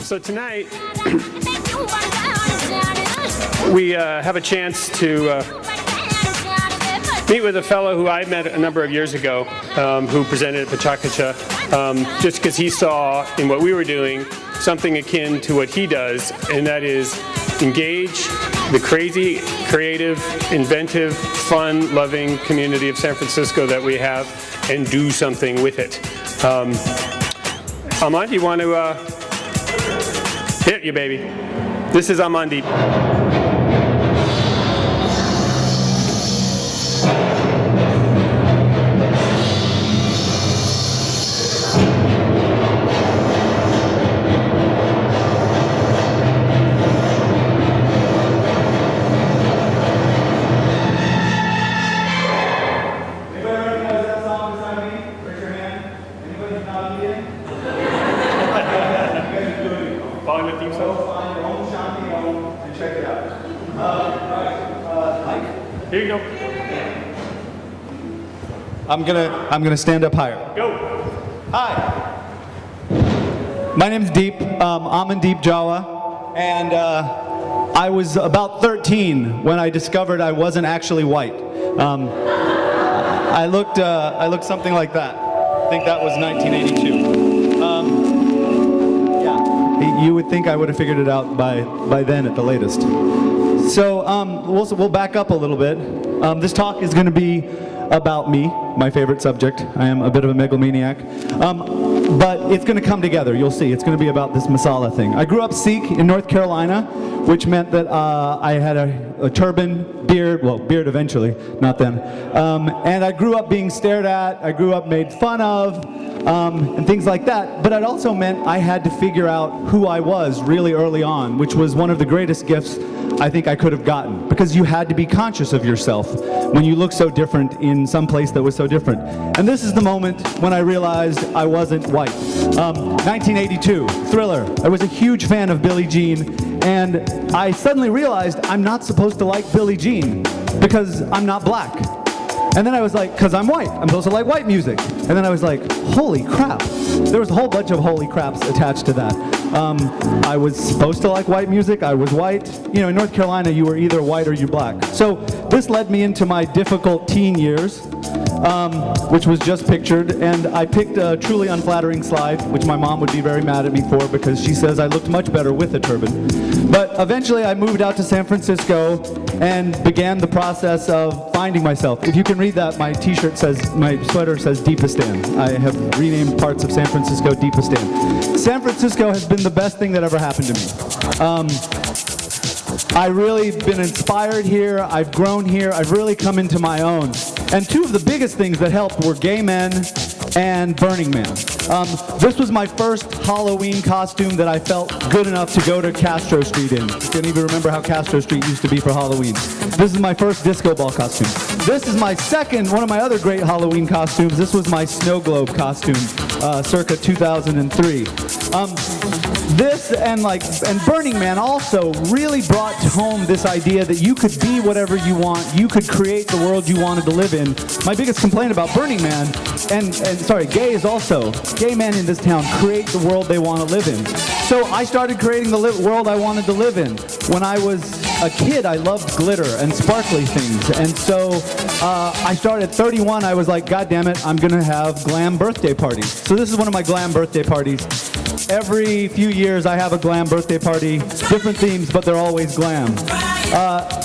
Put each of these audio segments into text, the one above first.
So tonight, we have a chance to meet with a fellow who I met a number of years ago, who presented at PechaKucha, just because he saw in what we were doing something akin to what he does, and that is engage the crazy, creative, inventive, fun, loving community of San Francisco that we have and do something with it. Amandeep, you want to hit you, baby. This is Amandeep. Here you go. I'm gonna stand up higher. Go. Hi. My name's Amandeep Jawa, and I was about 13 when I discovered I wasn't actually white. I looked something like that. I think that was 1982. Yeah, you would think I would have figured it out by then at the latest. So we'll back up a little bit. This talk is going to be about me, my favorite subject. I am a bit of a megalomaniac. But it's going to come together, you'll see. It's going to be about this masala thing. I grew up Sikh in North Carolina, which meant that I had a turban, beard, well, beard eventually, not then. And I grew up being stared at, I grew up made fun of, and things like that. But it also meant I had to figure out who I was really early on, which was one of the greatest gifts I think I could have gotten, because you had to be conscious of yourself when you look so different in some place that was so different. And this is the moment when I realized I wasn't white. 1982, Thriller. I was a huge fan of Billie Jean, and I suddenly realized I'm not supposed to like Billie Jean because I'm not black. And then I was like, because I'm white, I'm supposed to like white music. And then I was like, holy crap. There was a whole bunch of holy craps attached to that. I was supposed to like white music, I was white. You know, in North Carolina, you were either white or you black. So this led me into my difficult teen years, which was just pictured, and I picked a truly unflattering slide, which my mom would be very mad at me for because she says I looked much better with a turban. But eventually I moved out to San Francisco and began the process of finding myself. If you can read that, my t-shirt says, my sweater says Deepistan. I have renamed parts of San Francisco Deepistan. San Francisco has been the best thing that ever happened to me. I've really been inspired here, I've grown here, I've really come into my own. And two of the biggest things that helped were gay men and Burning Man. This was my first Halloween costume that I felt good enough to go to Castro Street in. You can't even remember how Castro Street used to be for Halloween. This is my first disco ball costume. This is my second, one of my other great Halloween costumes. This was my snow globe costume, circa 2003. This and Burning Man also really brought home this idea that you could be whatever you want, you could create the world you wanted to live in. My biggest complaint about Burning Man, gay is also, gay men in this town create the world they want to live in. So I started creating the world I wanted to live in. When I was a kid, I loved glitter and sparkly things, and so I started at 31, I was like, God damn it, I'm gonna have glam birthday parties. So this is one of my glam birthday parties. Every few years I have a glam birthday party, different themes, but they're always glam.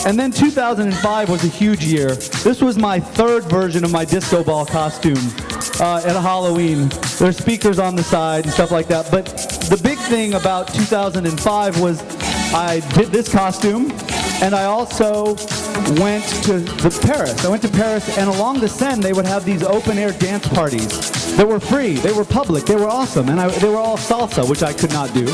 And then 2005 was a huge year. This was my third version of my disco ball costume at a Halloween. There's speakers on the side and stuff like that, but the big thing about 2005 was I did this costume, and I also went to Paris. I went to Paris, and along the Seine, they would have these open-air dance parties that were free, they were public, they were awesome, and they were all salsa, which I could not do.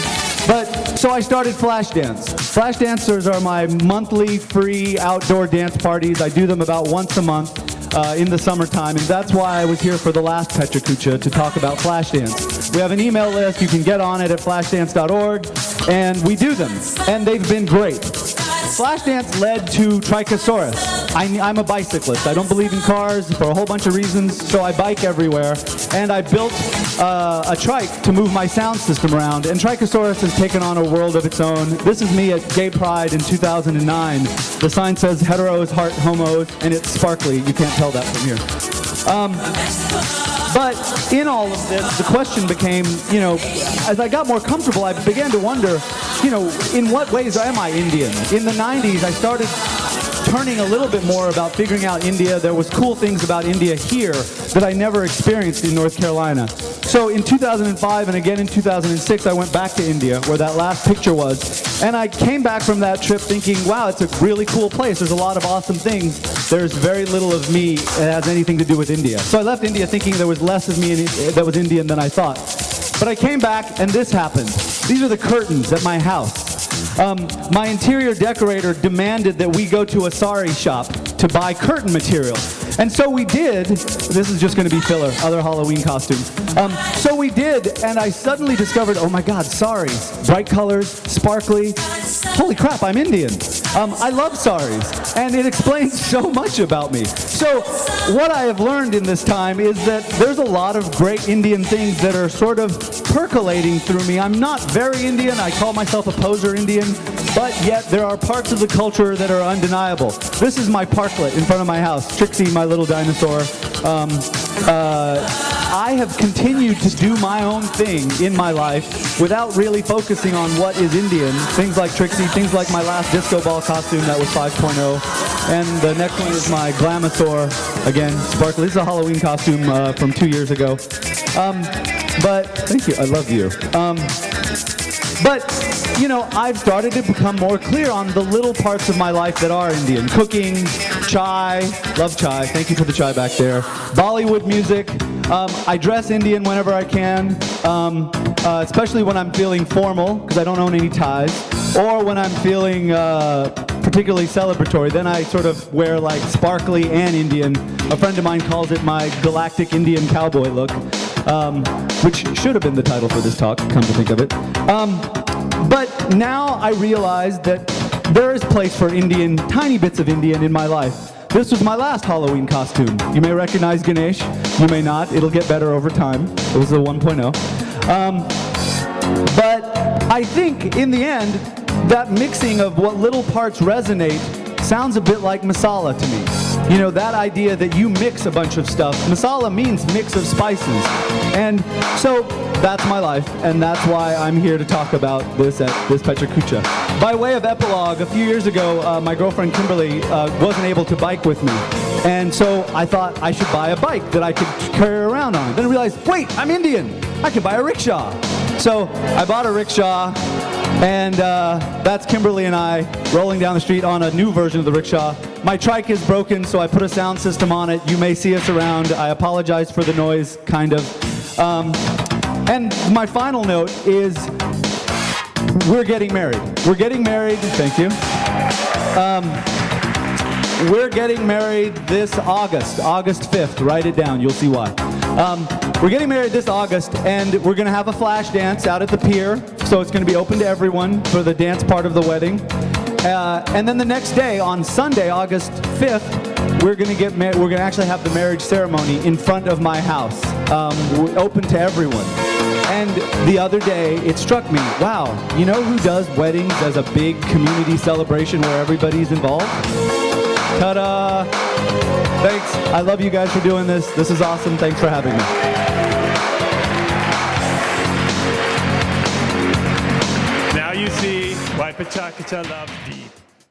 But, so I started Flashdance. Flashdance are my monthly free outdoor dance parties. I do them about once a month in the summertime, and that's why I was here for the last PechaKucha to talk about Flashdance. We have an email list. You can get on it at flashdance.org, and we do them, and they've been great. Flashdance led to Trichosaurus. I'm a bicyclist. I don't believe in cars for a whole bunch of reasons, so I bike everywhere. And I built a trike to move my sound system around, and Trichosaurus has taken on a world of its own. This is me at Gay Pride in 2009. The sign says heteros, heart, homos, and it's sparkly. You can't tell that from here. But in all of this, the question became, as I got more comfortable, I began to wonder, in what ways am I Indian? In the 90s, I started turning a little bit more about figuring out India. There was cool things about India here that I never experienced in North Carolina. So in 2005 and again in 2006, I went back to India, where that last picture was. And I came back from that trip thinking, wow, it's a really cool place. There's a lot of awesome things. There's very little of me that has anything to do with India. So I left India thinking there was less of me that was Indian than I thought. But I came back and this happened. These are the curtains at my house. My interior decorator demanded that we go to a sari shop to buy curtain material. And so we did. This is just going to be filler, other Halloween costumes. So we did, and I suddenly discovered, oh my God, saris. Bright colors, sparkly. Holy crap, I'm Indian. I love saris, and it explains so much about me. So what I have learned in this time is that there's a lot of great Indian things that are sort of percolating through me. I'm not very Indian. I call myself a poser Indian, but yet there are parts of the culture that are undeniable. This is my parklet in front of my house. Trixie, my little dinosaur. I have continued to do my own thing in my life without really focusing on what is Indian. Things like Trixie, things like my last disco ball costume that was 5.0. And the next one is my Glamasaur, again, sparkly. This is a Halloween costume from 2 years ago. But, thank you, I love you. But, I've started to become more clear on the little parts of my life that are Indian. Cooking, chai, love chai, thank you for the chai back there. Bollywood music, I dress Indian whenever I can, especially when I'm feeling formal, because I don't own any ties, or when I'm feeling particularly celebratory, then I sort of wear like sparkly and Indian. A friend of mine calls it my galactic Indian cowboy look, which should have been the title for this talk, come to think of it. But now I realize that there is place for Indian, tiny bits of Indian in my life. This was my last Halloween costume. You may recognize Ganesh, you may not. It'll get better over time. It was a 1.0. But I think in the end, that mixing of what little parts resonate sounds a bit like masala to me. That idea that you mix a bunch of stuff. Masala means mix of spices. And so that's my life, and that's why I'm here to talk about this at this PechaKucha. By way of epilogue, a few years ago, my girlfriend Kimberly wasn't able to bike with me. And so I thought I should buy a bike that I could carry around on. Then I realized, wait, I'm Indian. I can buy a rickshaw. So I bought a rickshaw, and that's Kimberly and I rolling down the street on a new version of the rickshaw. My trike is broken, so I put a sound system on it. You may see us around. I apologize for the noise, kind of. And my final note is we're getting married. We're getting married. Thank you. We're getting married this August 5th. Write it down. You'll see why. We're getting married this August, and we're going to have a flash dance out at the pier. So it's going to be open to everyone for the dance part of the wedding. And then the next day, on Sunday, August 5th, we're going to get married. We're going to actually have the marriage ceremony in front of my house, open to everyone. And the other day, it struck me, wow, you know who does weddings as a big community celebration where everybody's involved? Ta-da! Thanks. I love you guys for doing this. This is awesome. Thanks for having me. Now you see why PechaKucha loves deep.